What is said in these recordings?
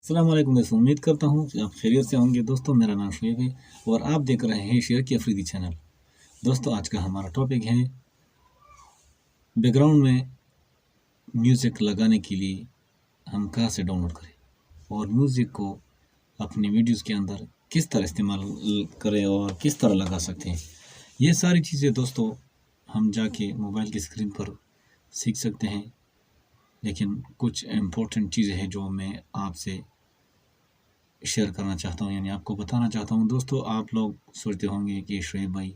السلام علیکم دوستوں، امید کرتا ہوں کہ آپ خیریت سے ہوں گے۔ دوستوں میرا نام شعیب ہے اور آپ دیکھ رہے ہیں شیئر کی افریدی چینل۔ دوستوں آج کا ہمارا ٹاپک ہے بیک گراؤنڈ میں میوزک لگانے کے لیے ہم کہاں سے ڈاؤن لوڈ کریں اور میوزک کو اپنی ویڈیوز کے اندر کس طرح استعمال کریں اور کس طرح لگا سکتے ہیں۔ یہ ساری چیزیں دوستوں ہم جا کے موبائل کی اسکرین پر سیکھ سکتے ہیں، لیکن کچھ امپورٹنٹ چیزیں ہیں جو میں آپ سے شیئر کرنا چاہتا ہوں، یعنی آپ کو بتانا چاہتا ہوں۔ دوستو آپ لوگ سوچتے ہوں گے کہ شعیب بھائی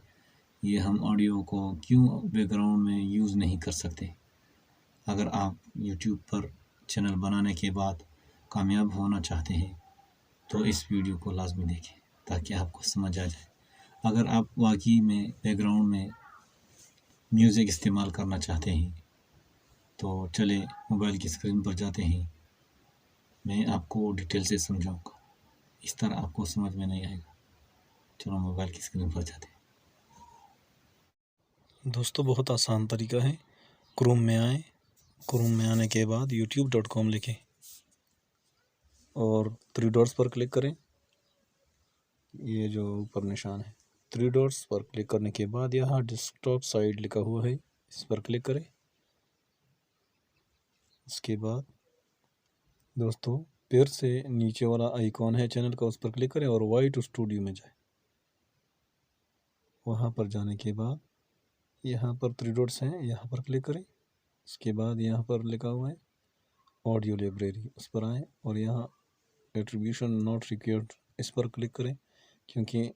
یہ ہم آڈیو کو کیوں بیک گراؤنڈ میں یوز نہیں کر سکتے۔ اگر آپ یوٹیوب پر چینل بنانے کے بعد کامیاب ہونا چاہتے ہیں تو اس ویڈیو کو لازمی دیکھیں تاکہ آپ کو سمجھ آ جائے۔ اگر آپ واقعی میں بیک گراؤنڈ میں میوزک استعمال کرنا چاہتے ہیں تو چلے موبائل کی اسکرین پر جاتے ہیں، میں آپ کو ڈیٹیل سے سمجھاؤں گا، اس طرح آپ کو سمجھ میں نہیں آئے گا۔ چلو موبائل کی اسکرین پر جاتے ہیں۔ دوستو بہت آسان طریقہ ہے، کروم میں آئیں، کروم میں آنے کے بعد youtube.com لکھیں اور 3 ڈاٹس پر کلک کریں۔ یہ جو اوپر نشان ہے 3 ڈاٹس پر کلک کرنے کے بعد یہاں ڈیسک ٹاپ سائٹ لکھا ہوا ہے، اس پر کلک کریں۔ اس کے بعد دوستو پھر سے نیچے والا آئیکن ہے چینل کا، اس پر کلک کریں اور وائٹ اسٹوڈیو میں جائیں۔ وہاں پر جانے کے بعد یہاں پر 3 ڈاٹس ہیں، یہاں پر کلک کریں۔ اس کے بعد یہاں پر لکھا ہوا ہے آڈیو لائبریری، اس پر آئیں اور یہاں ایٹریبیوشن ناٹ ریکوائرڈ اس پر کلک کریں، کیونکہ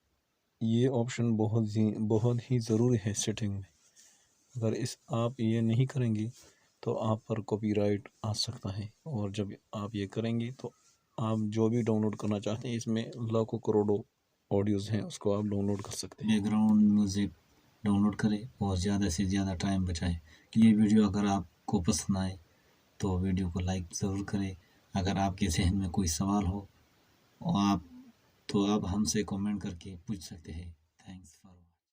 یہ آپشن بہت ہی ضروری ہے سیٹنگ میں۔ اگر آپ یہ نہیں کریں گے تو آپ پر کاپی رائٹ آ سکتا ہے، اور جب آپ یہ کریں گے تو آپ جو بھی ڈاؤن لوڈ کرنا چاہتے ہیں، اس میں لاکھوں کروڑوں آڈیوز ہیں، اس کو آپ ڈاؤن لوڈ کر سکتے ہیں۔ Background music download کریں اور زیادہ سے زیادہ ٹائم بچائیں۔ یہ ویڈیو اگر آپ کو پسند آئے تو ویڈیو کو لائک ضرور کریں۔ اگر آپ کے ذہن میں کوئی سوال ہو تو آپ ہم سے کامنٹ کر کے پوچھ سکتے ہیں۔ Thanks for